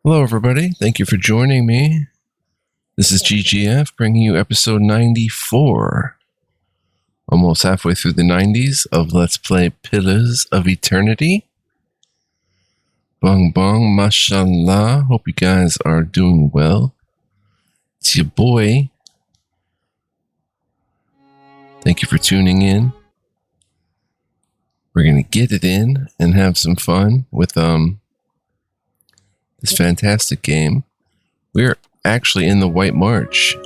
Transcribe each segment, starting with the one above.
Hello, everybody. Thank you for joining me. This is GGF bringing you episode 94. Almost halfway through the 90s of Let's Play Pillars of Eternity. Bong bong, mashallah. Hope you guys are doing well. It's your boy. Thank you for tuning in. We're going to get it in and have some fun with this fantastic game. We're actually in the White March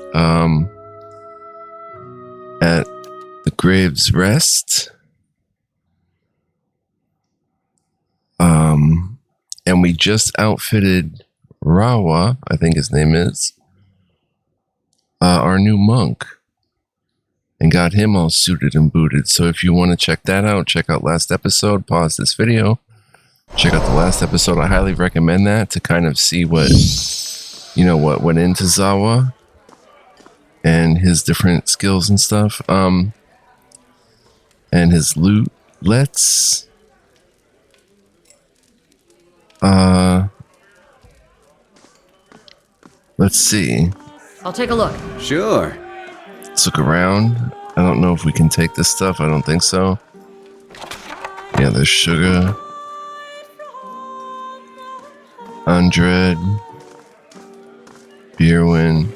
at the Graves Rest. And we just outfitted Rawa, I think his name is, our new monk, and got him all suited and booted. So if you want to check that out, check out last episode, pause this video, check out the last episode. I highly recommend that to kind of see what went into Zawa and his different skills and stuff, and his loot. Let's see. I'll take a look. Sure. Let's look around. I don't know if we can take this stuff. I don't think so. Yeah, there's sugar. Undread. Beerwin.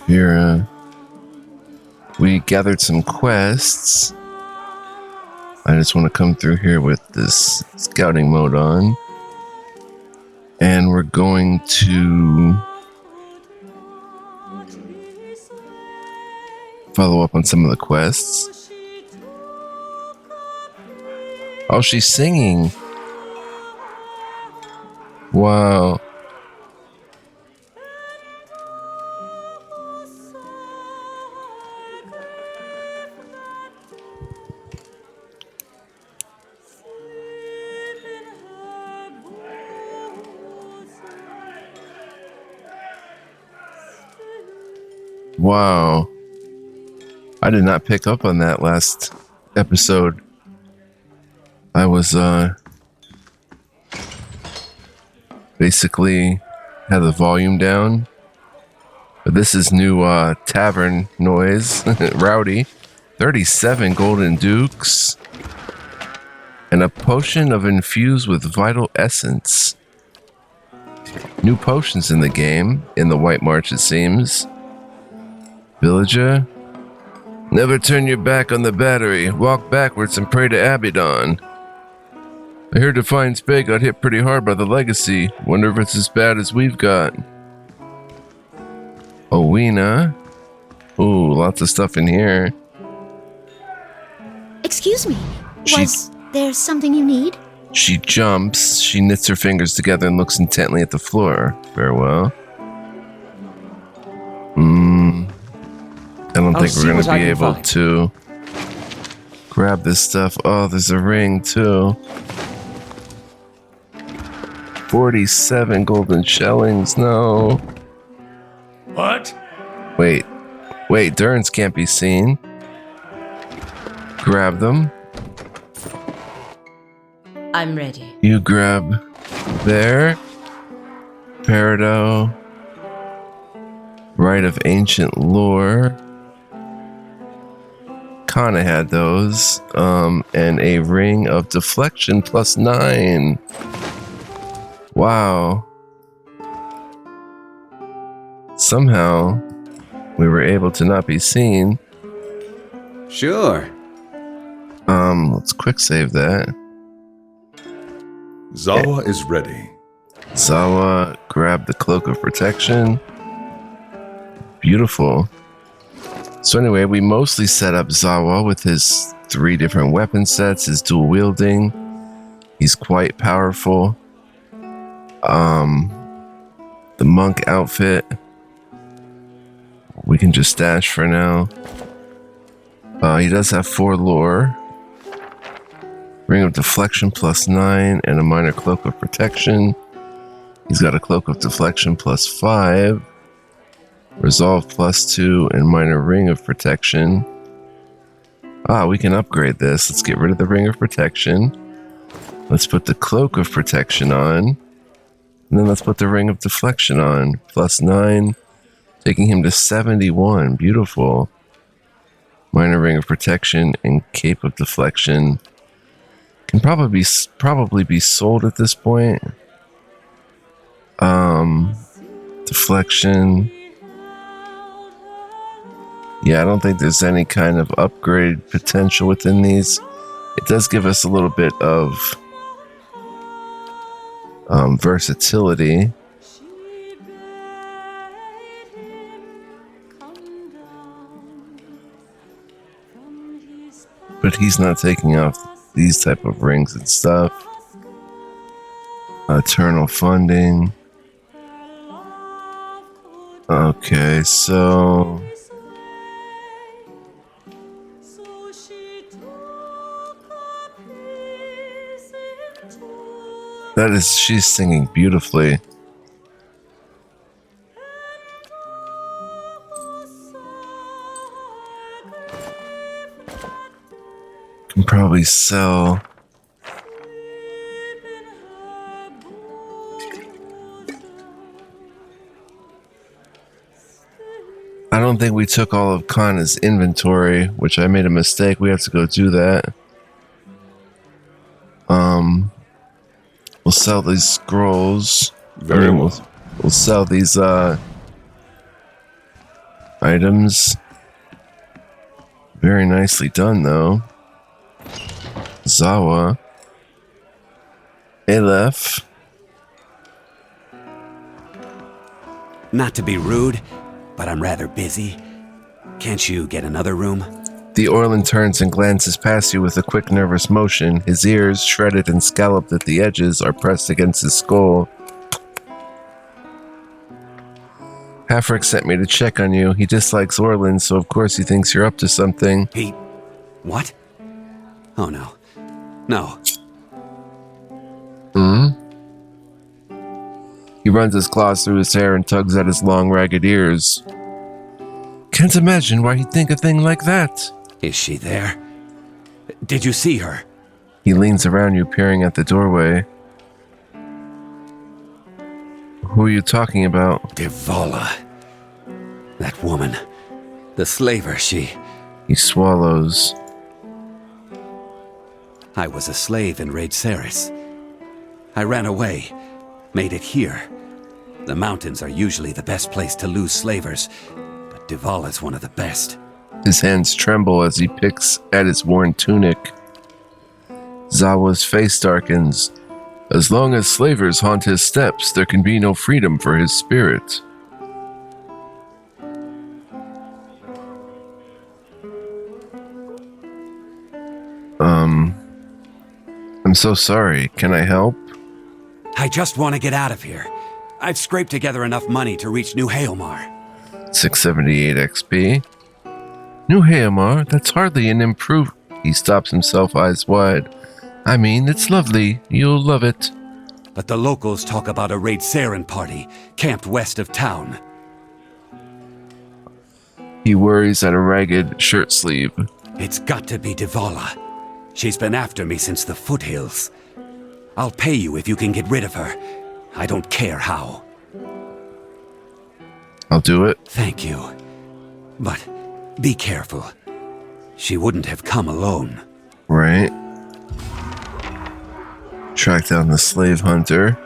Vera. We gathered some quests. I just want to come through here with this scouting mode on. And we're going to follow up on some of the quests. Oh, she's singing. Wow. Wow. I did not pick up on that last episode. I was basically had the volume down. But this is new tavern noise. Rowdy. 37 golden dukes. And a potion of infused with vital essence. New potions in the game, in the White March it seems. Villager. Never turn your back on the battery. Walk backwards and pray to Abaddon. I heard Defiant Spade got hit pretty hard by the Legacy. Wonder if it's as bad as we've got. Owena. Ooh, lots of stuff in here. Excuse me. Was there something you need? She jumps. She knits her fingers together and looks intently at the floor. Farewell. I don't think we're going to be able to grab this stuff. Oh, there's a ring too. 47 golden shellings. No. What? Wait, Durance can't be seen. Grab them. I'm ready. You grab there. Peridot. Rite of Ancient Lore. Kana had those. And a Ring of Deflection +9. Wow. Somehow, we were able to not be seen. Sure. Let's quick save that. Zawa is ready. Zawa, grab the Cloak of Protection. Beautiful. So anyway, we mostly set up Zawa with his 3 different weapon sets, his dual wielding. He's quite powerful. The monk outfit we can just stash for now. He does have 4 lore. Ring of Deflection +9 and a minor Cloak of Protection. He's got a Cloak of Deflection +5. Resolve +2 and minor Ring of Protection. We can upgrade this. Let's get rid of the Ring of Protection. Let's put the cloak of protection on. And then let's put the ring of deflection on. +9, taking him to 71. Beautiful. Minor ring of protection and cape of deflection can probably be sold at this point. Deflection. Yeah, I don't think there's any kind of upgrade potential within these. It does give us a little bit of versatility. But he's not taking off these type of rings and stuff. Eternal funding. Okay, so she's singing beautifully. Can probably sell. I don't think we took all of Kana's inventory, which I made a mistake. We have to go do that. We'll sell these scrolls. Very well. We'll sell these items. Very nicely done, though. Zawa. Aleph. Not to be rude, but I'm rather busy. Can't you get another room? The Orlan turns and glances past you with a quick, nervous motion. His ears, shredded and scalloped at the edges, are pressed against his skull. Hafric sent me to check on you. He dislikes Orlan, so of course he thinks you're up to something. He... what? Oh no. No. He runs his claws through his hair and tugs at his long, ragged ears. Can't imagine why he'd think a thing like that. Is she there? Did you see her? He leans around you, peering at the doorway. Who are you talking about? Devala. That woman. The slaver, she... He swallows. I was a slave in Raid Ceres. I ran away. Made it here. The mountains are usually the best place to lose slavers, but Devala's one of the best. His hands tremble as he picks at his worn tunic. Zawa's face darkens. As long as slavers haunt his steps, there can be no freedom for his spirit. I'm so sorry. Can I help? I just want to get out of here. I've scraped together enough money to reach New Haomar. 678 XP. New Haomar? That's hardly an improve. He stops himself, eyes wide. I mean, it's lovely. You'll love it. But the locals talk about a Raid Saren party, camped west of town. He worries at a ragged shirt sleeve. It's got to be Devala. She's been after me since the foothills. I'll pay you if you can get rid of her. I don't care how. I'll do it. Thank you. But be careful. She wouldn't have come alone. Right. Track down the slave hunter.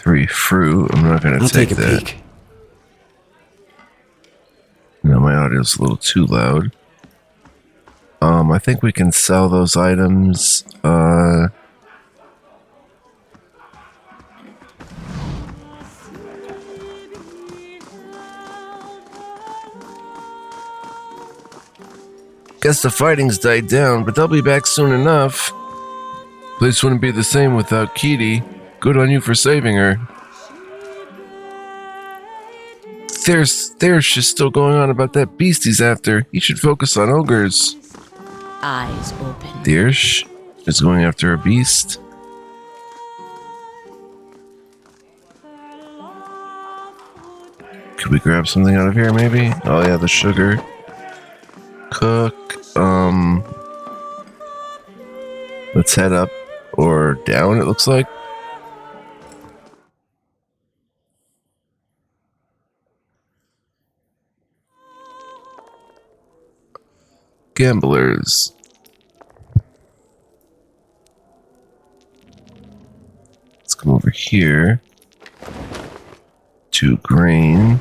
3 fruit. I'm not going to take a that. peek. No, my audio's a little too loud. I think we can sell those items. Guess the fighting's died down, but they'll be back soon enough. Place wouldn't be the same without Kitty. Good on you for saving her. There's just still going on about that beast he's after. He should focus on ogres. Eyes open. Dirsch is going after a beast. Could we grab something out of here, maybe? Oh yeah, the sugar. Cook. Let's head up Or down, it looks like. Gamblers. Let's come over here to grain.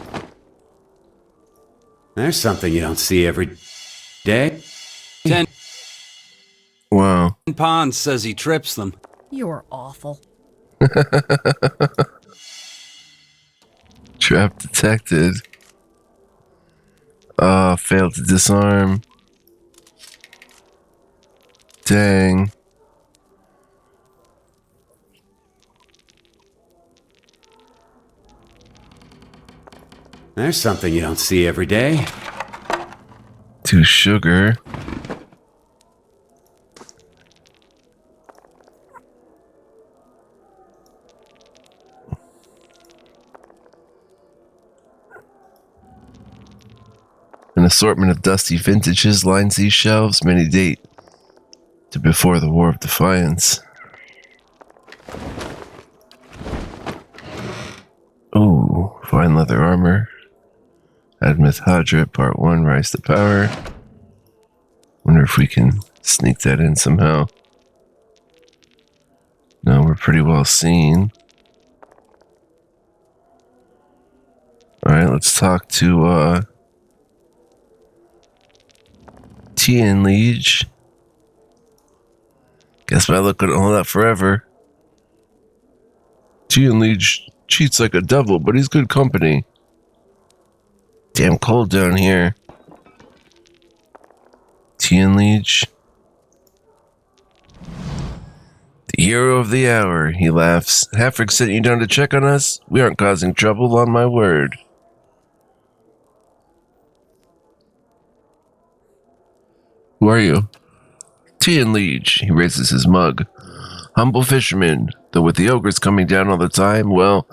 There's something you don't see every day. 10 Wow. Pond says he trips them. You're awful. Trap detected. Failed to disarm. Dang. There's something you don't see every day. 2 sugar. An assortment of dusty vintages lines these shelves. Many date to before the War of Defiance. Oh, fine leather armor. Admith Hadra, Part 1, Rise to Power. Wonder if we can sneak that in somehow. No, we're pretty well seen. Alright, let's talk to, Tian Liege. Guess my luck couldn't hold out forever. Tian Liege cheats like a devil, but he's good company. Damn cold down here. Tian Liege. The hero of the hour, he laughs. Halfrick sent you down to check on us? We aren't causing trouble, on my word. Who are you? Tian Liege. He raises his mug. Humble fisherman, though with the ogres coming down all the time, well,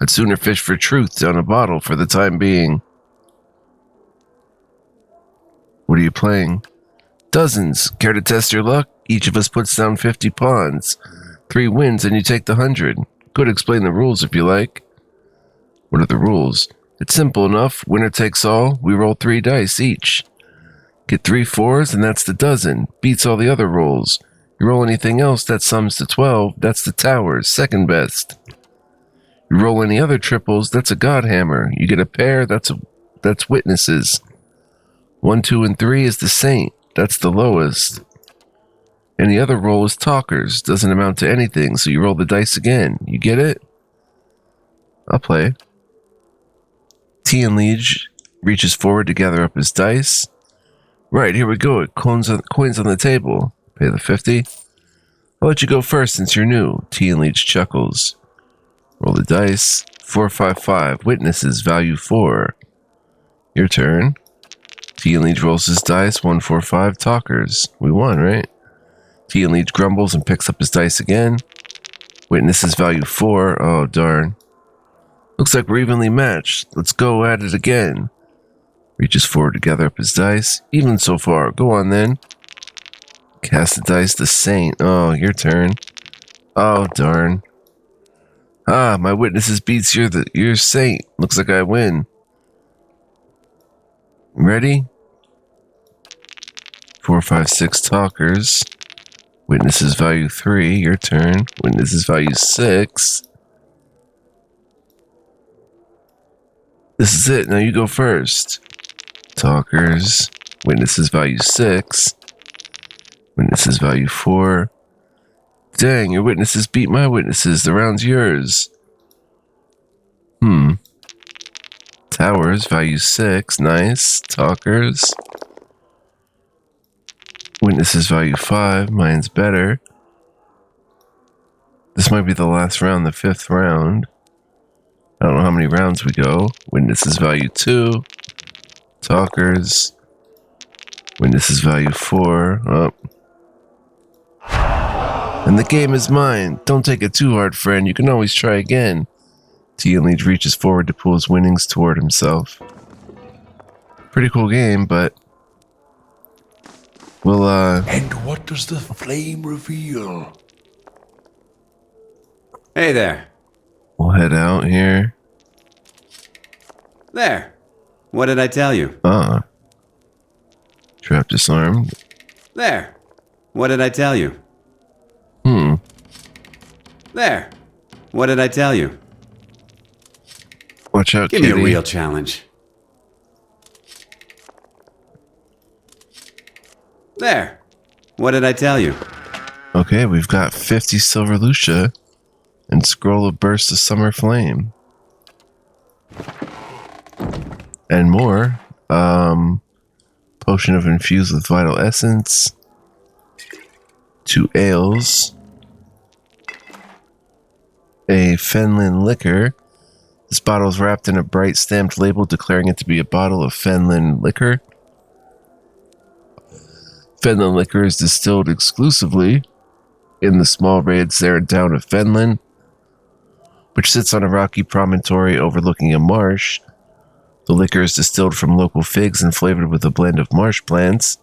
I'd sooner fish for truth down a bottle for the time being. What are you playing? Dozens. Care to test your luck? Each of us puts down 50 pawns. 3 wins and you take the 100. Could explain the rules if you like. What are the rules? It's simple enough. Winner takes all. We roll 3 dice each. Get 3 4s and that's the dozen. Beats all the other rolls. You roll anything else, that sums to 12. That's the towers, second best. You roll any other triples, that's a godhammer. You get a pair, that's witnesses. 1, 2, and 3 is the saint. That's the lowest. Any other roll is talkers. Doesn't amount to anything, so you roll the dice again. You get it? I'll play. Tian Liege reaches forward to gather up his dice. Right, here we go. Coins on the table. Pay the 50. I'll let you go first since you're new. Tian Liege chuckles. Roll the dice. 4, 5, 5. Witnesses, value 4. Your turn. Tian Liege rolls his dice. 1, 4, 5. Talkers. We won, right? Tian Liege grumbles and picks up his dice again. Witnesses, value 4. Oh, darn. Looks like we're evenly matched. Let's go at it again. Reaches forward to gather up his dice. Even so far. Go on then. Cast the dice, the saint. Oh, your turn. Oh, darn. Ah, my witnesses beats your saint. Looks like I win. Ready? 4, 5, 6 talkers. Witnesses value 3. Your turn. Witnesses value 6. This is it. Now you go first. Talkers. Witnesses value 6. Witnesses value 4. Dang, your witnesses beat my witnesses. The round's yours. Towers value 6. Nice. Talkers. Witnesses value 5. Mine's better. This might be the last round, the 5th round. I don't know how many rounds we go. Witnesses value 2. Talkers. Witnesses value 4. Oh. And the game is mine. Don't take it too hard, friend. You can always try again. Tian Liege reaches forward to pull his winnings toward himself. Pretty cool game, but we'll And what does the flame reveal? Hey there. We'll head out here. There. What did I tell you? Trap disarmed. There. What did I tell you? There. What did I tell you? Watch out, Give kitty. me a real challenge. There. What did I tell you? Okay, we've got 50 Silver Lucia and Scroll of Burst of Summer Flame. And more. Potion of Infused with Vital Essence. 2 ales. A Fenlin liquor. This bottle is wrapped in a bright stamped label declaring it to be a bottle of Fenlin liquor. Fenlin liquor is distilled exclusively in the small red Serran town of Fenlin, which sits on a rocky promontory overlooking a marsh. The liquor is distilled from local figs and flavored with a blend of marsh plants,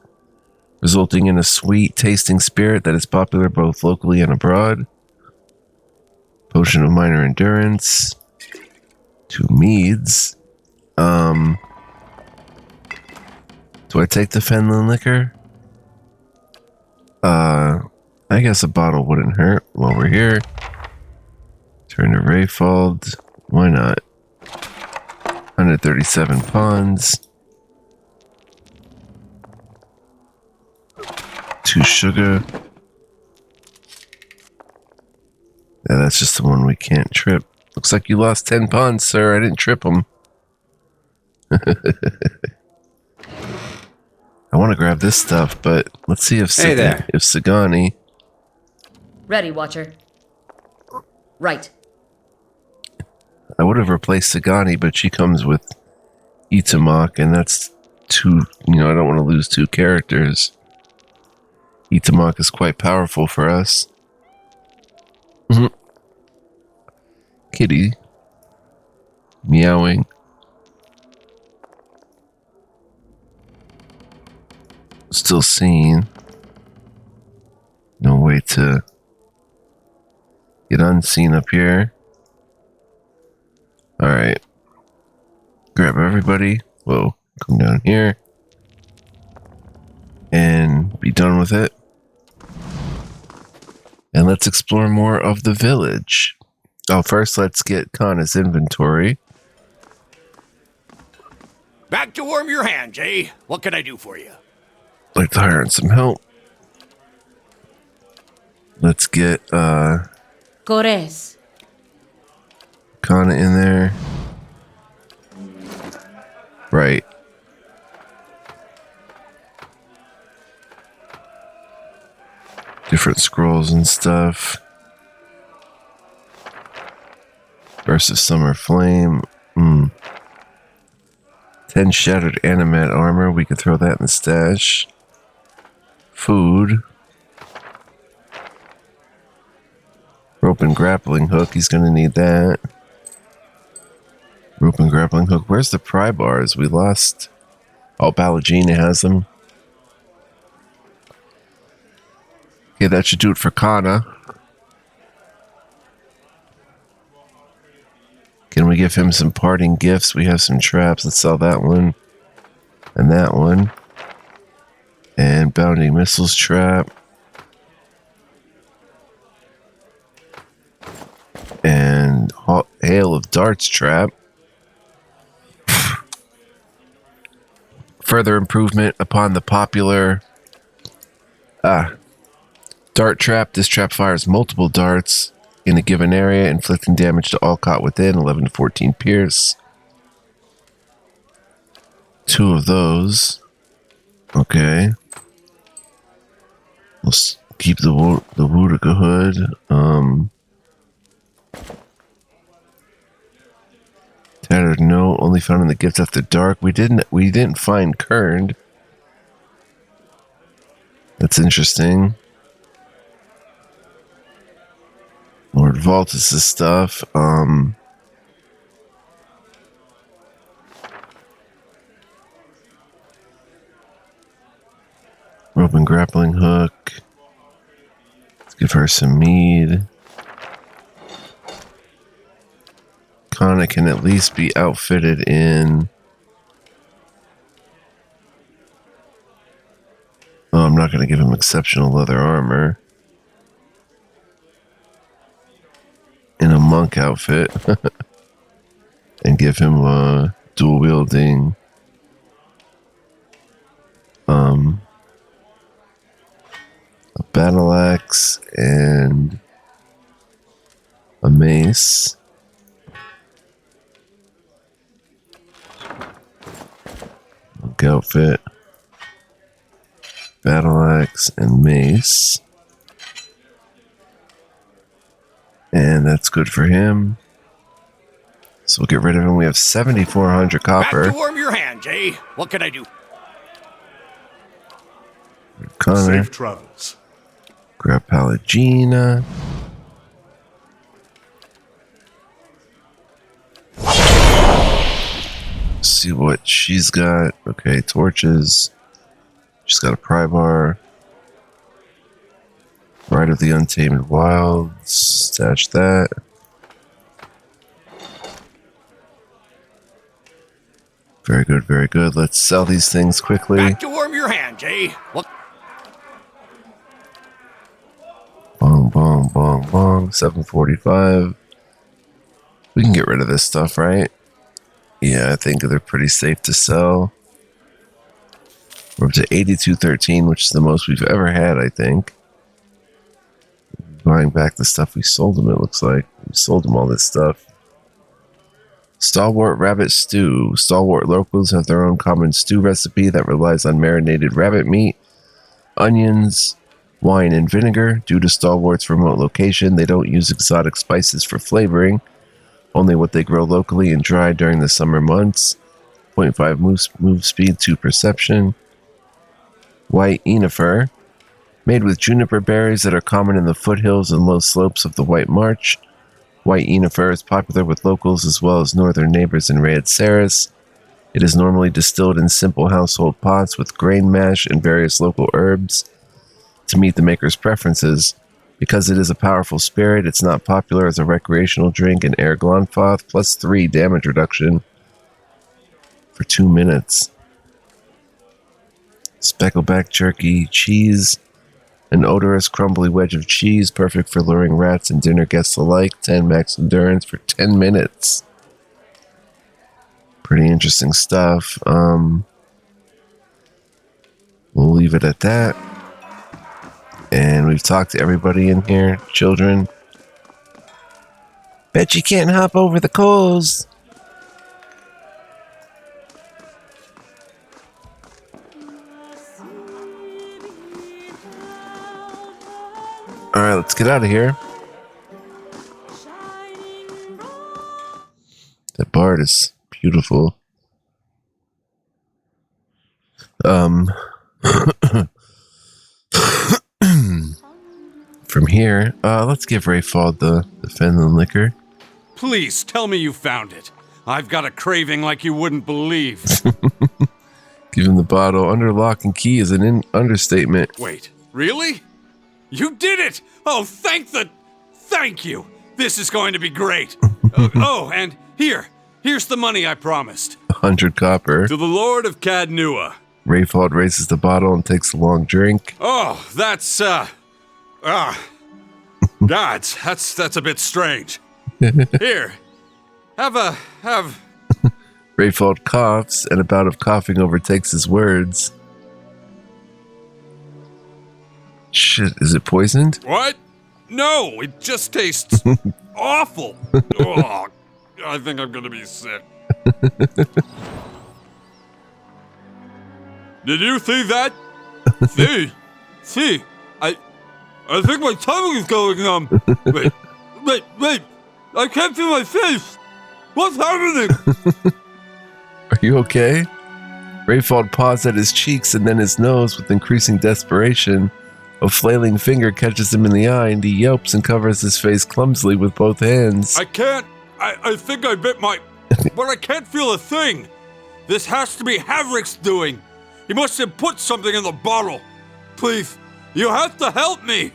resulting in a sweet tasting spirit that is popular both locally and abroad. Potion of minor endurance. 2 meads. Do I take the Fenlin liquor? I guess a bottle wouldn't hurt while we're here. Turn to Rayfald. Why not? 137 ponds. 2 sugar. Yeah, that's just the one we can't trip. Looks like you lost 10 ponds, sir. I didn't trip them. I want to grab this stuff, but let's see if Hey there. if Sagani. Ready, Watcher. Right. I would have replaced Sagani, but she comes with Itamak, and that's 2. I don't want to lose 2 characters. Itamak is quite powerful for us. Kitty. Meowing. Still seen. No way to get unseen up here. Alright. Grab everybody. Whoa. Come down here. And be done with it. And let's explore more of the village. Oh, first let's get Kana's inventory. Back to warm your hands, eh? What can I do for you? Like to hire some help. Let's get Cores. Kana in there. Right. Different scrolls and stuff. Versus Summer Flame. 10 shattered animat armor. We could throw that in the stash. Food. Rope and grappling hook. He's going to need that. Rope and grappling hook. Where's the pry bars? We lost. Oh, Balagina has them. Okay, that should do it for Kana. Can we give him some parting gifts? We have some traps. Let's sell that one. And that one. And bounding missiles trap. And hail of darts trap. Further improvement upon the popular dart trap. This trap fires multiple darts in a given area, inflicting damage to all caught within. 11 to 14 pierce. 2 of those. Okay. Let's keep the Wootica hood. Tattered note, only found in the gift after dark. We didn't find Kerned. That's interesting. Lord Valtis' stuff. Rope and grappling hook. Let's give her some mead. Connor can at least be outfitted in... Oh, I'm not going to give him exceptional leather armor. In a monk outfit. And give him a dual wielding... a battle axe and a mace. Monk outfit. Battle axe and mace. And that's good for him. So we'll get rid of him. We have 7,400 copper. Back to warm your hands, eh? What can I do? Connor. Safe travels. Grab Pallegina. See what she's got. Okay, torches. She's got a pry bar. Rite of the Untamed Wilds. Stash that. Very good, very good. Let's sell these things quickly. Back to warm your hands, eh? What? Bong, bong, bong, bong. 745. We can get rid of this stuff, right? Yeah, I think they're pretty safe to sell. We're up to 8213, which is the most we've ever had, I think. Buying back the stuff we sold them, it looks like. We sold them all this stuff. Stalwrart Rabbit Stew. Stalwart locals have their own common stew recipe that relies on marinated rabbit meat, onions, wine, and vinegar. Due to Stalwart's remote location, they don't use exotic spices for flavoring, only what they grow locally and dry during the summer months. 0.5 move speed, 2 perception. White Enifer. Made with juniper berries that are common in the foothills and low slopes of the White March. White Enifer is popular with locals as well as northern neighbors in Raed Saris. It is normally distilled in simple household pots with grain mash and various local herbs to meet the maker's preferences. Because it is a powerful spirit, it's not popular as a recreational drink in Air Glonfoth, plus 3 damage reduction for 2 minutes. Speckleback jerky, cheese. An odorous, crumbly wedge of cheese, perfect for luring rats and dinner guests alike. 10 max endurance for 10 minutes. Pretty interesting stuff. We'll leave it at that. And we've talked to everybody in here. Children. Bet you can't hop over the coals. Alright, let's get out of here. That bard is beautiful. From here, let's give Rayfald the Fenland liquor. Please tell me you found it. I've got a craving like you wouldn't believe. Give him the bottle. Under lock and key is an understatement. Wait, really? You did it! Oh, thank you! This is going to be great! And here's the money I promised. 100 copper. To the Lord of Cadnua. Rayfald raises the bottle and takes a long drink. Oh, that's a bit strange. Here, have. Rayfald coughs, and a bout of coughing overtakes his words. Shit, is it poisoned? What? No, it just tastes awful. Oh, I think I'm gonna be sick. Did you see that? See, I think my tummy is going numb. Wait, I can't feel my face. What's happening? Are you okay? Rayfald paws at his cheeks and then his nose with increasing desperation. A flailing finger catches him in the eye and he yelps and covers his face clumsily with both hands. I think I bit my... but I can't feel a thing. This has to be Havrick's doing. He must have put something in the bottle. Please, you have to help me.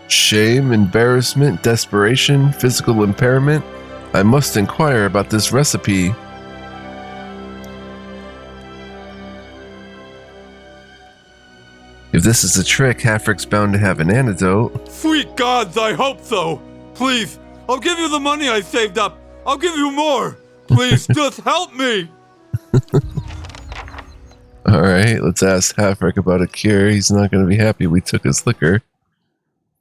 Shame, embarrassment, desperation, physical impairment. I must inquire about this recipe. If this is a trick, Hafric's bound to have an antidote. Sweet gods, I hope so. Please, I'll give you the money I saved up. I'll give you more. Please, just help me. Alright, let's ask Hafric about a cure. He's not going to be happy we took his liquor.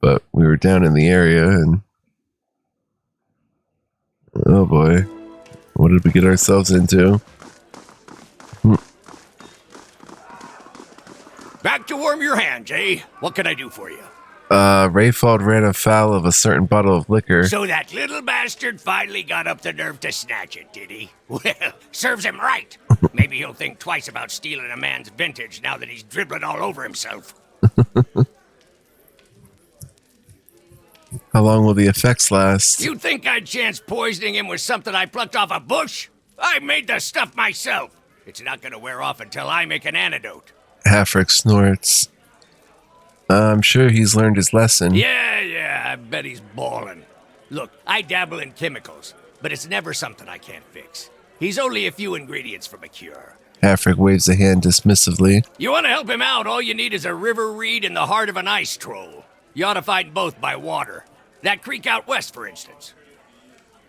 But we were down in the area and... oh boy. What did we get ourselves into? Back to warm your hands, eh? What can I do for you? Rayfald ran afoul of a certain bottle of liquor. So that little bastard finally got up the nerve to snatch it, did he? Well, serves him right. Maybe he'll think twice about stealing a man's vintage now that he's dribbling all over himself. How long will the effects last? You'd think I'd chance poisoning him with something I plucked off a bush? I made the stuff myself. It's not gonna wear off until I make an antidote. Hafric snorts. I'm sure he's learned his lesson. Yeah, I bet he's ballin'. Look, I dabble in chemicals, but it's never something I can't fix. He's only a few ingredients from a cure. Hafric waves a hand dismissively. You want to help him out, all you need is a river reed in the heart of an ice troll. You ought to find both by water. That creek out west, for instance.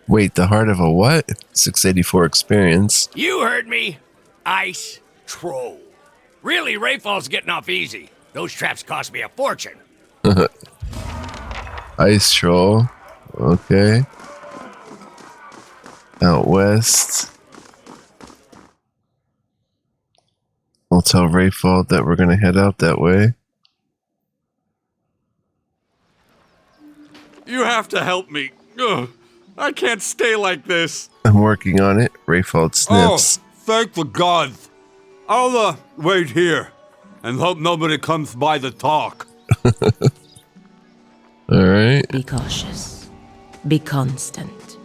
Wait, the heart of a what? 684 experience. You heard me. Ice troll. Really, Rayfall's getting off easy. Those traps cost me a fortune. Ice troll. Okay. Out west. I'll tell Rayfall that we're going to head out that way. You have to help me. Ugh, I can't stay like this. I'm working on it. Rayfall sniffs. Oh, thank the gods. I'll, wait here and hope nobody comes by to talk. Alright. Be cautious. Be constant.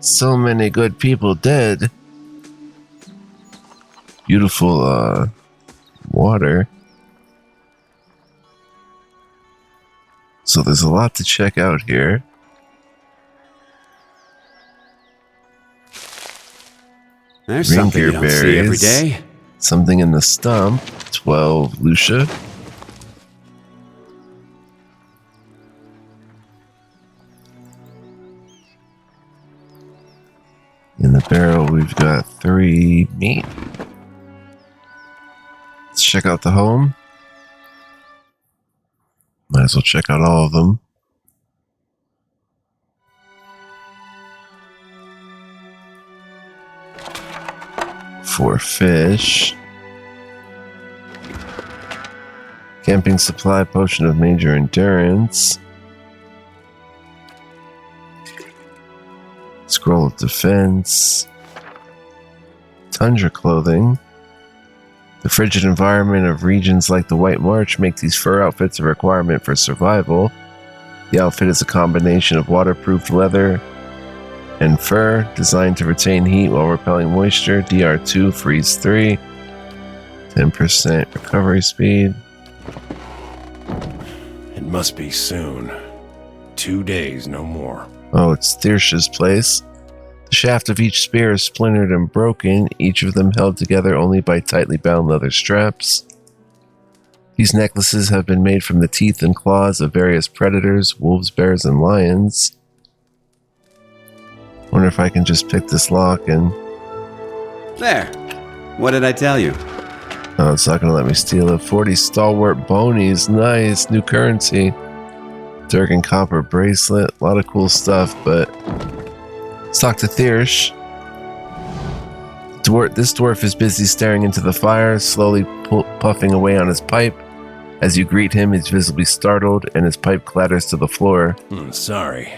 So many good people dead. Beautiful, water. So there's a lot to check out here. There's something you Ringgear don't see every berries. day. Something in the stump. 12 Lucia. In the barrel, we've got 3 meat. Let's check out the home. Might as well check out all of them. For fish. Camping supply, potion of major endurance. Scroll of defense. Tundra clothing. The frigid environment of regions like the White March make these fur outfits a requirement for survival. The outfit is a combination of waterproof leather and fur, designed to retain heat while repelling moisture. DR2, freeze 3, 10% recovery speed. It must be soon. 2 days, no more. Oh, it's Thirsch's place. The shaft of each spear is splintered and broken, each of them held together only by tightly bound leather straps. These necklaces have been made from the teeth and claws of various predators, wolves, bears, and lions. Wonder if I can just pick this lock and... There. What did I tell you? Oh, it's not going to let me steal it. 40 Stalwrart bonies. Nice. New currency. Durgan copper bracelet. A lot of cool stuff, but... Let's talk to Thiersch. This dwarf is busy staring into the fire, slowly puffing away on his pipe. As you greet him, he's visibly startled, and his pipe clatters to the floor. Sorry.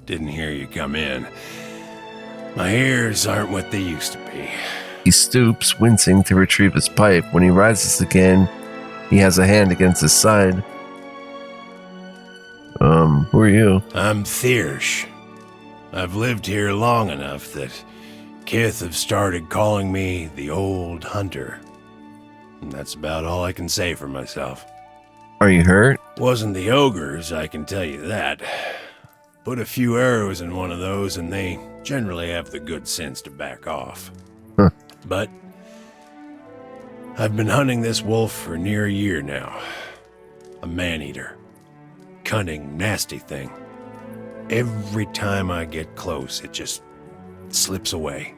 Didn't hear you come in. My ears aren't what they used to be. He stoops, wincing, to retrieve his pipe. When he rises again, he has a hand against his side. Who are you? I'm Thiersch. I've lived here long enough that Kith have started calling me the Old Hunter. And that's about all I can say for myself. Are you hurt? Wasn't the ogres, I can tell you that. Put a few arrows in one of those and they generally have the good sense to back off. Huh. But I've been hunting this wolf for near a year now. A man-eater. Cunning, nasty thing. Every time I get close, it just slips away.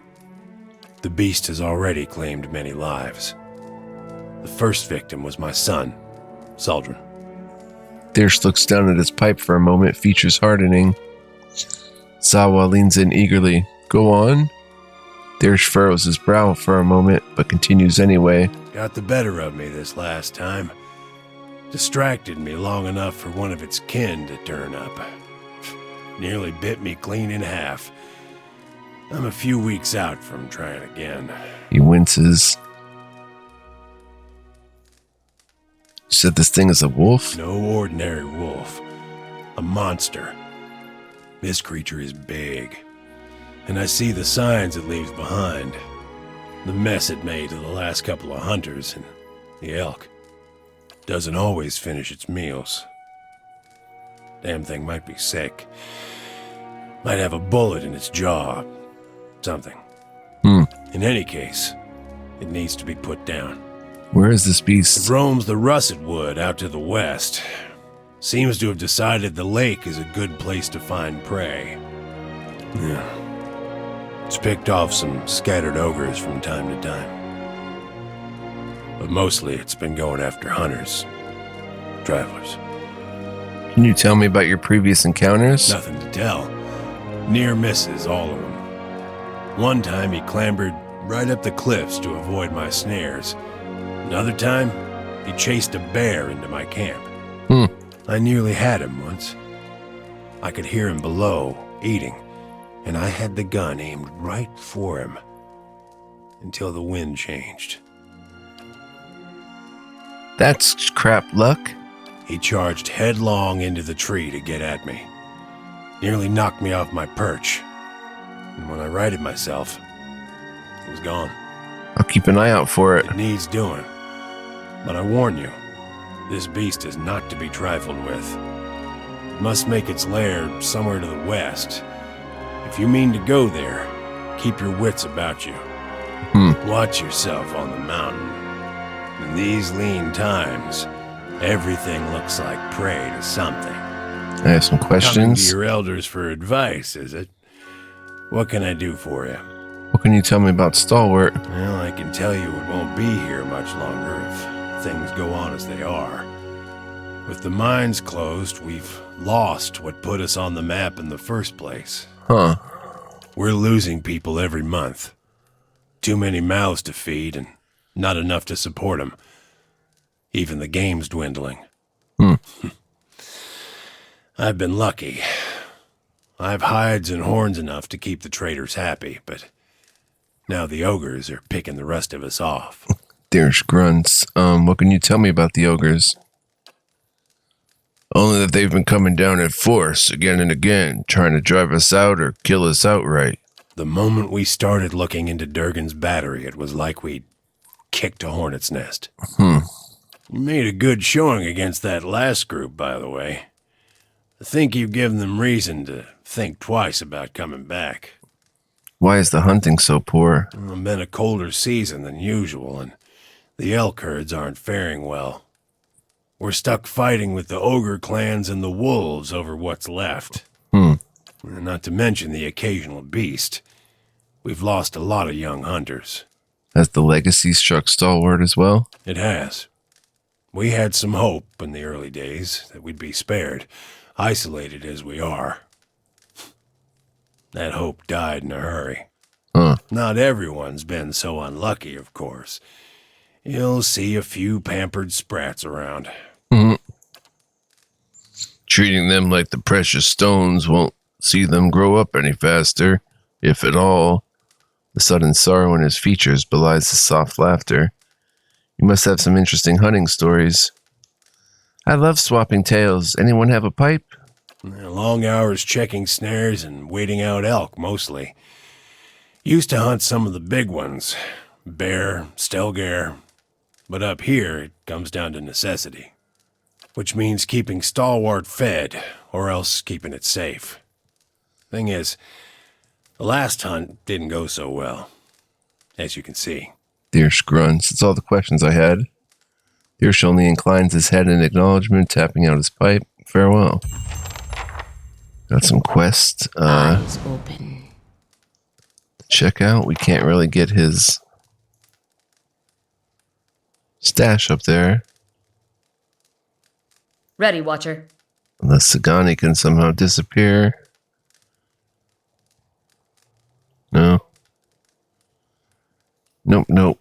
The beast has already claimed many lives. The first victim was my son, Saldrin. Dirsch looks down at his pipe for a moment, features hardening. Zawa leans in eagerly. Go on? Dirsch furrows his brow for a moment, but continues anyway. Got the better of me this last time. Distracted me long enough for one of its kin to turn up. Nearly bit me clean in half. I'm a few weeks out from trying again. He winces. You said this thing is a wolf? No ordinary wolf. A monster. This creature is big. And I see the signs it leaves behind. The mess it made to the last couple of hunters and the elk. Doesn't always finish its meals. Damn thing might be sick. Might have a bullet in its jaw. Something. In any case, it needs to be put down. Where is this It beast? roams the russet wood out to the west. Seems to have decided the lake is a good place to find prey. Yeah. It's picked off some scattered ogres from time to time. But mostly it's been going after hunters. Travelers. Can you tell me about your previous encounters? Nothing to tell. Near misses, all of them. One time he clambered right up the cliffs to avoid my snares. Another time, he chased a bear into my camp. I nearly had him once. I could hear him below, eating, and I had the gun aimed right for him. Until the wind changed. That's crap luck. He charged headlong into the tree to get at me. Nearly knocked me off my perch. And when I righted myself, he was gone. I'll keep an eye out for it. It needs doing. But I warn you, this beast is not to be trifled with. It must make its lair somewhere to the west. If you mean to go there, keep your wits about you. Watch yourself on the mountain. In these lean times, everything looks like prey to something. I have some Coming to questions. your elders for advice, is it? What can I do for you? What can you tell me about Stalwart? Well, I can tell you it won't be here much longer if things go on as they are. With the mines closed, we've lost what put us on the map in the first place. Huh. We're losing people every month. Too many mouths to feed and not enough to support them. Even the game's dwindling. I've been lucky. I've hides and horns enough to keep the traders happy, but now the ogres are picking the rest of us off. Dirsch grunts. What can you tell me about the ogres? Only that they've been coming down in force again and again, trying to drive us out or kill us outright. The moment we started looking into Durgan's battery, it was like we'd kicked a hornet's nest. You made a good showing against that last group, by the way. I think you've given them reason to think twice about coming back. Why is the hunting so poor? It's been a colder season than usual, and the elk herds aren't faring well. We're stuck fighting with the ogre clans and the wolves over what's left. Not to mention the occasional beast. We've lost a lot of young hunters. Has the legacy struck Stalwart as well? It has. We had some hope in the early days that we'd be spared, isolated as we are. That hope died in a hurry. Not everyone's been so unlucky, of course. You'll see a few pampered sprats around. Treating them like the precious stones won't see them grow up any faster, if at all. The sudden sorrow in his features belies the soft laughter. You must have some interesting hunting stories. I love swapping tales. Anyone have a pipe? Long hours checking snares and waiting out elk, mostly. Used to hunt some of the big ones. Bear, stelgare. But up here, it comes down to necessity. Which means keeping Stalwart fed, or else keeping it safe. Thing is, the last hunt didn't go so well, as you can see. Dirsch grunts. That's all the questions I had. Dirsch only inclines his head in acknowledgement, tapping out his pipe. Farewell. Got some quests Eyes open. to check out. We can't really get his stash up there. Ready, Watcher. Unless Sagani can somehow disappear. No. Nope.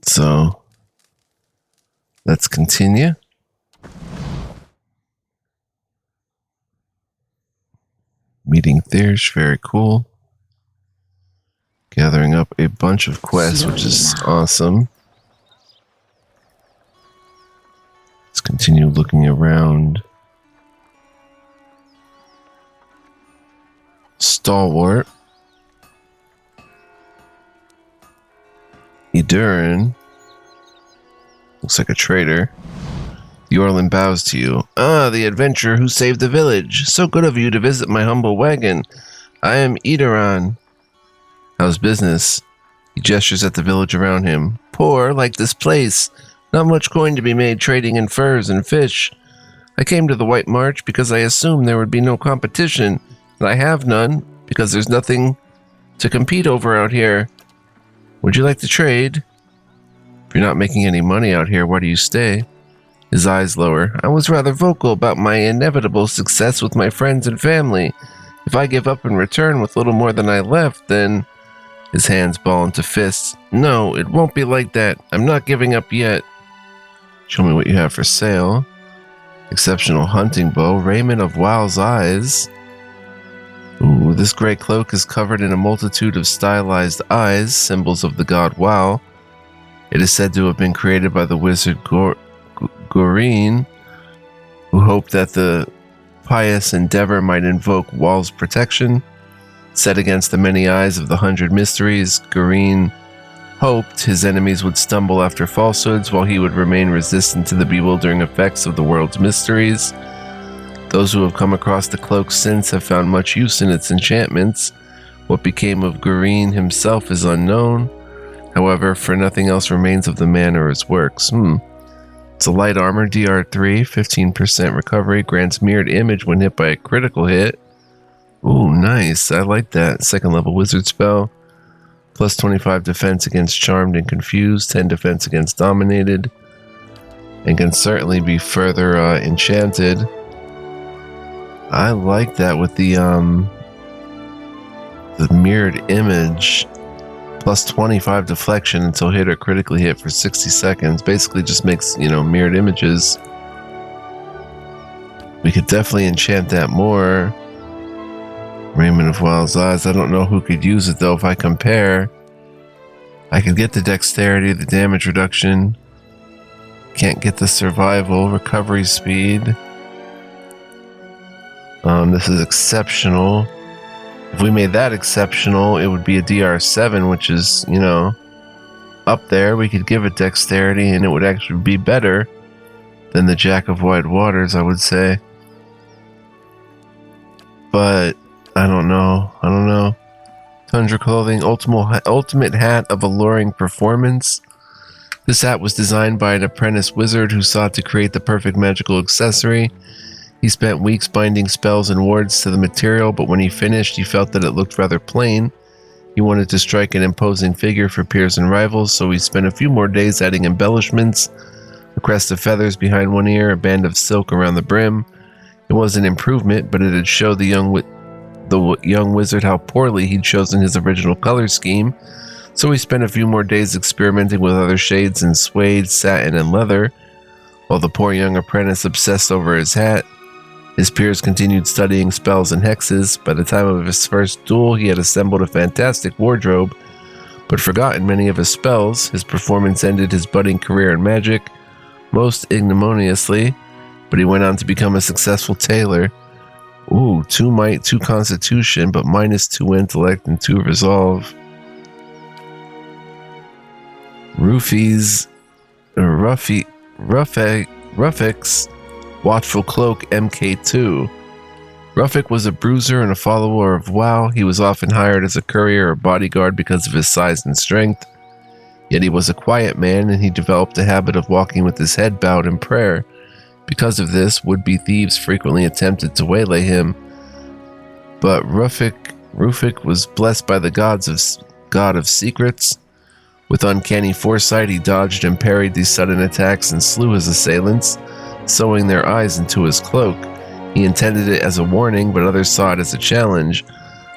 So, let's continue. Meeting Thiersch, very cool. Gathering up a bunch of quests, which is awesome. Let's continue looking around. Stalwrart. Edurin. Looks like a traitor. The Orlan bows to you. Ah, the adventurer who saved the village. So good of you to visit my humble wagon. I am Edurin. How's business? He gestures at the village around him. Poor, like this place. Not much coin to be made trading in furs and fish. I came to the White March because I assumed there would be no competition, and I have none because there's nothing to compete over out here. Would you like to trade? If you're not making any money out here, why do you stay? His eyes lower. I was rather vocal about my inevitable success with my friends and family. If I give up in return with little more than I left, then... His hands ball into fists. No, it won't be like that. I'm not giving up yet. Show me what you have for sale. Exceptional hunting bow, raiment of Wow's eyes. Ooh, this gray cloak is covered in a multitude of stylized eyes, symbols of the god Wow. It is said to have been created by the wizard Goreen, who hoped that the pious endeavor might invoke Wow's protection. Set against the many eyes of the 100 mysteries, Goreen hoped his enemies would stumble after falsehoods while he would remain resistant to the bewildering effects of the world's mysteries. Those who have come across the cloak since have found much use in its enchantments. What became of Goreen himself is unknown. However, for nothing else remains of the man or his works. It's a light armor, DR3, 15% recovery, grants mirrored image when hit by a critical hit. Ooh, nice. I like that. Second level wizard spell. Plus 25 defense against charmed and confused, 10 defense against dominated, and can certainly be further enchanted. I like that with the mirrored image. Plus 25 deflection until hit or critically hit for 60 seconds. Basically just makes, mirrored images. We could definitely enchant that more. Raiment of Wild's Eyes. I don't know who could use it though. If I compare, I could get the dexterity, the damage reduction. Can't get the survival, recovery speed. This is exceptional. If we made that exceptional, it would be a DR7, which is, up there. We could give it dexterity and it would actually be better than the Jack of Wide Waters, I would say. But I don't know. Tundra clothing, ultimate hat of alluring performance. This hat was designed by an apprentice wizard who sought to create the perfect magical accessory. He spent weeks binding spells and wards to the material, but when he finished, he felt that it looked rather plain. He wanted to strike an imposing figure for peers and rivals, so he spent a few more days adding embellishments. A crest of feathers behind one ear, a band of silk around the brim. It was an improvement, but it had showed the young wizard how poorly he'd chosen his original color scheme, so he spent a few more days experimenting with other shades in suede, satin, and leather. While the poor young apprentice obsessed over his hat, his peers continued studying spells and hexes. By the time of his first duel, he had assembled a fantastic wardrobe, but forgotten many of his spells. His performance ended his budding career in magic, most ignominiously, but he went on to become a successful tailor. Ooh, 2 might, 2 constitution, but minus 2 intellect and 2 resolve. Ruffies, Ruffix, Watchful Cloak MK2. Ruffick was a bruiser and a follower of WoW. He was often hired as a courier or bodyguard because of his size and strength. Yet he was a quiet man, and he developed a habit of walking with his head bowed in prayer. Because of this, would-be thieves frequently attempted to waylay him. But Ruffick was blessed by the god of secrets. With uncanny foresight, he dodged and parried these sudden attacks and slew his assailants, sewing their eyes into his cloak. He intended it as a warning, but others saw it as a challenge.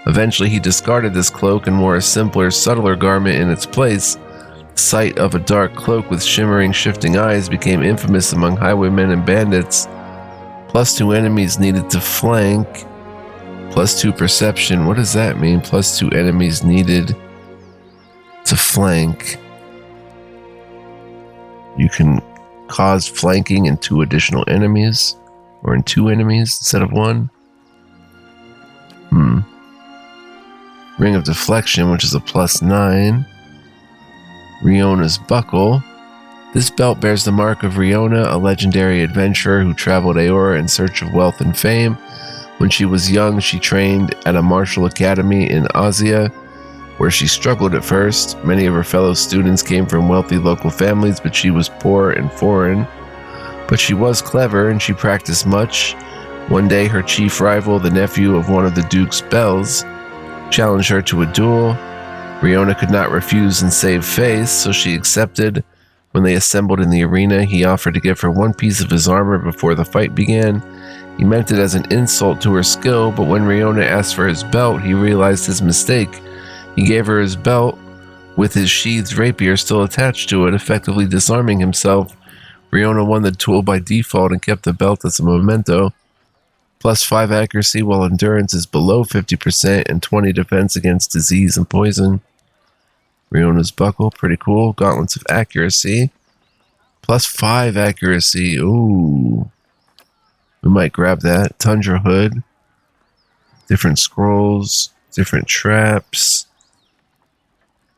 Eventually, he discarded this cloak and wore a simpler, subtler garment in its place. The sight of a dark cloak with shimmering, shifting eyes became infamous among highwaymen and bandits. +2 enemies needed to flank. +2 perception. What does that mean? +2 enemies needed to flank. You can cause flanking in 2 additional enemies, or in 2 enemies instead of 1. Ring of Deflection, which is a +9. Riona's Buckle. This belt bears the mark of Riona, a legendary adventurer who traveled Aora in search of wealth and fame. When she was young, she trained at a martial academy in Azia, where she struggled at first. Many of her fellow students came from wealthy local families, but she was poor and foreign. But she was clever, and she practiced much. One day, her chief rival, the nephew of one of the Duke's Bells, challenged her to a duel. Riona could not refuse and save face, so she accepted. When they assembled in the arena, he offered to give her 1 piece of his armor before the fight began. He meant it as an insult to her skill, but when Riona asked for his belt, he realized his mistake. He gave her his belt with his sheathed rapier still attached to it, effectively disarming himself. Riona won the duel by default and kept the belt as a memento. +5 accuracy while endurance is below 50% and 20 defense against disease and poison. Riona's Buckle, pretty cool. Gauntlets of Accuracy. +5 accuracy. Ooh. We might grab that. Tundra Hood. Different scrolls. Different traps.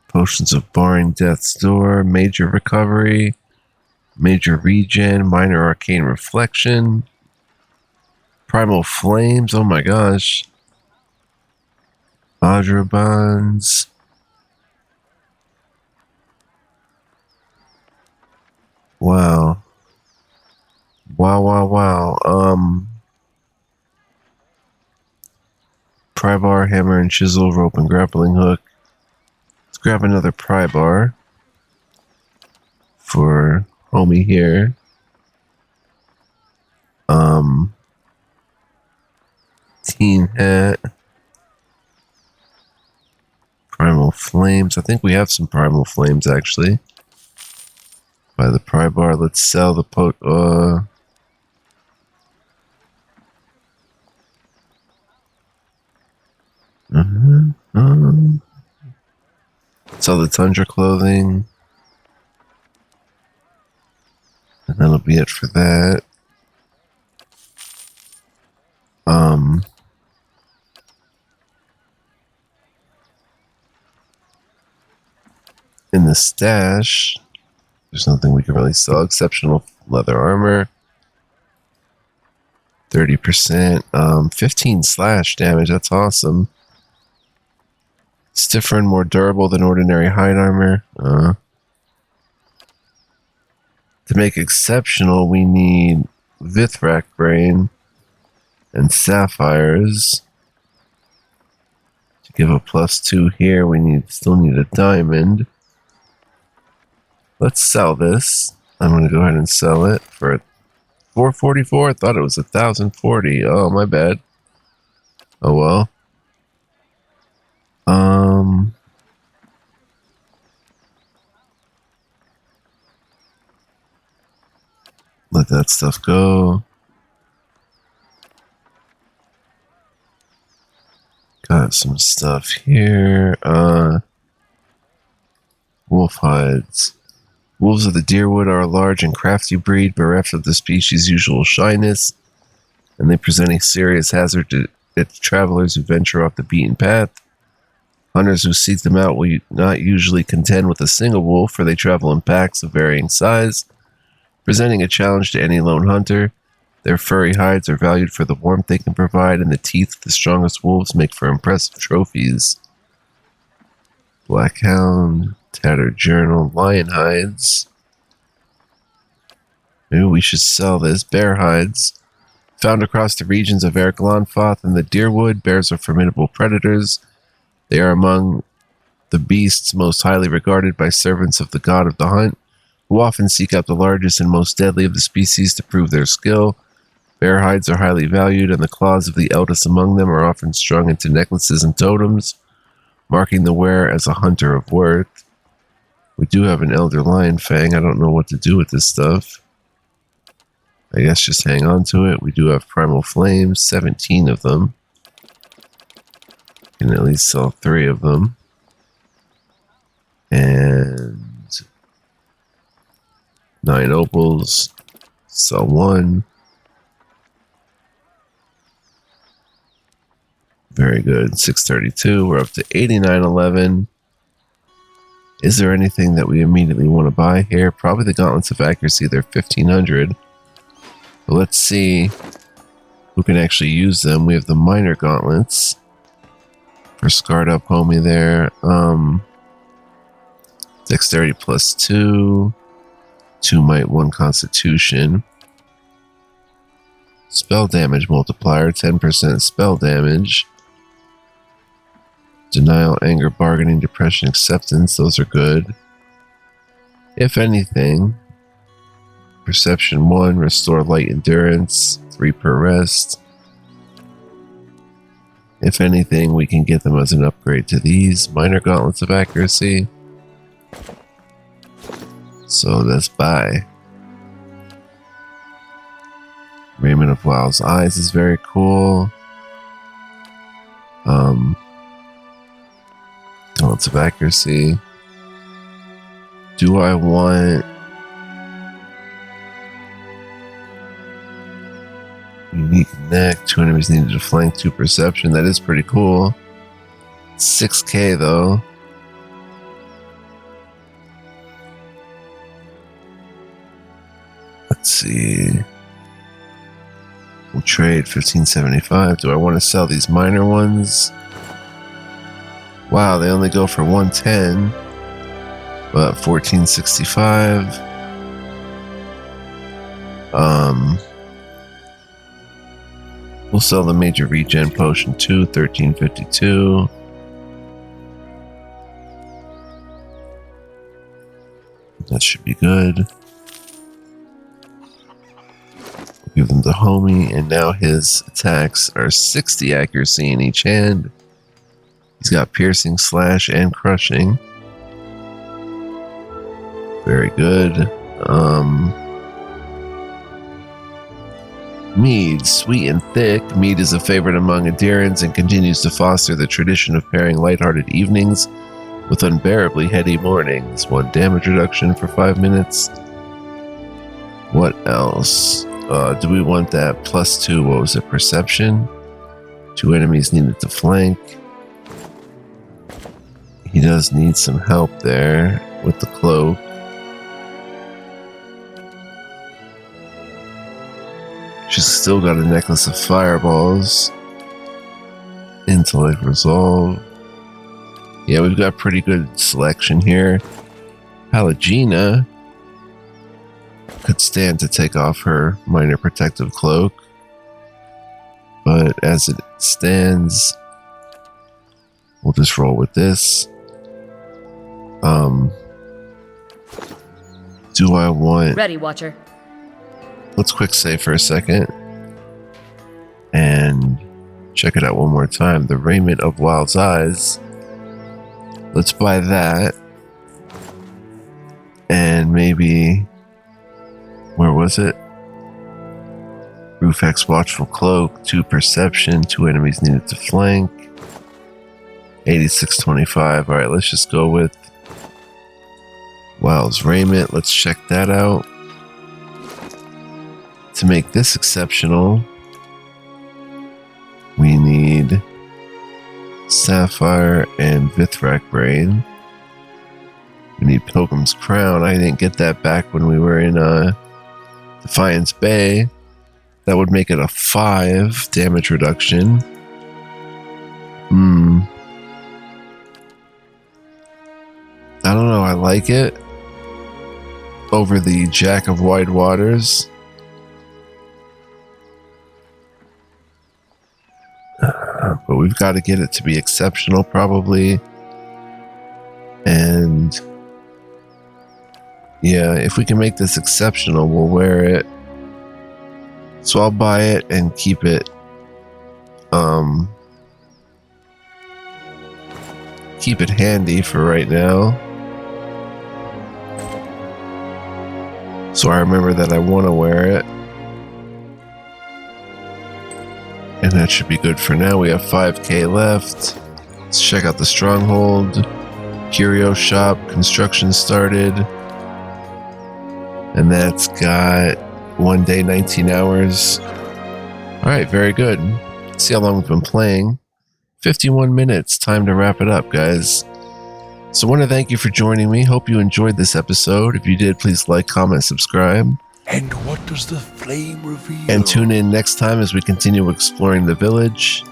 Potions of Barring Death's Door. Major Recovery. Major Regen. Minor Arcane Reflection. Primal Flames. Oh my gosh. Vajra Bonds. Wow. Wow. Pry-bar, hammer and chisel, rope and grappling hook. Let's grab another pry-bar for homie here. Teen hat. Primal Flames. I think we have some Primal Flames actually. By the pry bar, let's sell the sell the Tundra clothing. And that'll be it for that. In the stash, there's nothing we can really sell. Exceptional leather armor. 30%. 15 slash damage. That's awesome. Stiffer and more durable than ordinary hide armor. To make exceptional, we need Vithrak Brain and Sapphires. To give a +2 here, we still need a diamond. Let's sell this. I'm going to go ahead and sell it for $444. I thought it was $1,040. Oh, my bad. Oh, well. Let that stuff go. Got some stuff here. Wolf hides. Wolves of the Deerwood are a large and crafty breed, bereft of the species' usual shyness, and they present a serious hazard to its travelers who venture off the beaten path. Hunters who seek them out will not usually contend with a single wolf, for they travel in packs of varying size, presenting a challenge to any lone hunter. Their furry hides are valued for the warmth they can provide, and the teeth of the strongest wolves make for impressive trophies. Black Hound, Tattered Journal, Lion Hides. Maybe we should sell this. Bear Hides. Found across the regions of Erglonfoth and the Deerwood, bears are formidable predators. They are among the beasts most highly regarded by servants of the god of the hunt, who often seek out the largest and most deadly of the species to prove their skill. Bear hides are highly valued, and the claws of the eldest among them are often strung into necklaces and totems, marking the wearer as a hunter of worth. We do have an Elder Lion Fang. I don't know what to do with this stuff. I guess just hang on to it. We do have Primal Flames, 17 of them. Can at least sell 3 of them. And 9 opals. Sell 1. Very good. 632. We're up to 8911. Is there anything that we immediately want to buy here? Probably the Gauntlets of Accuracy. They're 1500. But let's see who can actually use them. We have the Minor Gauntlets. For scarred up homie there. Dexterity plus 2. 2 might, 1 constitution. Spell damage multiplier, 10% spell damage. Denial, anger, bargaining, depression, acceptance. Those are good. If anything, perception 1, restore light endurance, 3 per rest. If anything, we can get them as an upgrade to these. Minor Gauntlets of Accuracy. So let's buy. Raiment of Wild's Eyes is very cool. Gauntlets of Accuracy. Do I want unique neck? 2 enemies needed to flank, 2 perception. That is pretty cool. 6k though. Let's see. We'll trade 1575. Do I want to sell these minor ones? Wow, they only go for 110. But 1465. We'll sell the major regen potion too, 1352. That should be good. Give them to homie, and now his attacks are 60 accuracy in each hand. He's got piercing, slash, and crushing. Very good. Mead, sweet and thick. Mead is a favorite among adherents and continues to foster the tradition of pairing lighthearted evenings with unbearably heady mornings. 1 damage reduction for 5 minutes. What else? Do we want that plus 2? What was it? Perception? 2 enemies needed to flank. He does need some help there with the cloak. She's still got a necklace of fireballs. Intellect resolve. Yeah, we've got pretty good selection here. Palagina could stand to take off her minor protective cloak, but as it stands, we'll just roll with this. Do I want... Ready, Watcher. Let's quick save for a second and check it out one more time. The Raiment of Wild's Eyes. Let's buy that. And maybe... Where was it? Rufex Watchful Cloak, 2 perception, 2 enemies needed to flank. 8625. Alright, let's just go with Wild's Raiment. Let's check that out. To make this exceptional, we need Sapphire and Vithrak Brain. We need Pilgrim's Crown. I didn't get that back when we were in Defiance Bay. That would make it a 5 damage reduction. I don't know. I like it over the Jack of Wide Waters. But we've got to get it to be exceptional, probably. And yeah, if we can make this exceptional, we'll wear it. So I'll buy it and keep it. Keep it handy for right now. So I remember that I want to wear it. And that should be good for now. We have 5k left. Let's check out the stronghold. Curio shop. Construction started. And that's got 1 day, 19 hours. Alright, very good. Let's see how long we've been playing. 51 minutes. Time to wrap it up, guys. So I want to thank you for joining me. Hope you enjoyed this episode. If you did, please like, comment, subscribe. And what does the flame reveal? And tune in next time as we continue exploring the village.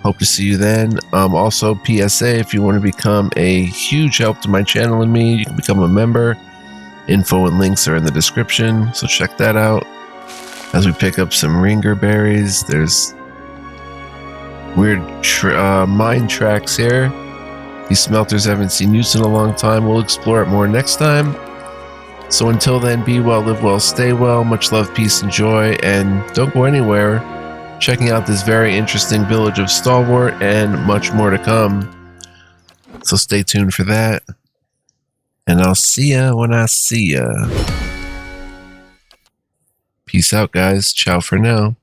Hope to see you then. Also, PSA, if you want to become a huge help to my channel and me, you can become a member. Info and links are in the description, so check that out. As we pick up some ringer berries, there's weird mine tracks here. These smelters haven't seen use in a long time. We'll explore it more next time. So until then, be well, live well, stay well. Much love, peace, and joy. And don't go anywhere. Checking out this very interesting village of Stalwrart and much more to come. So stay tuned for that. And I'll see ya when I see ya. Peace out, guys. Ciao for now.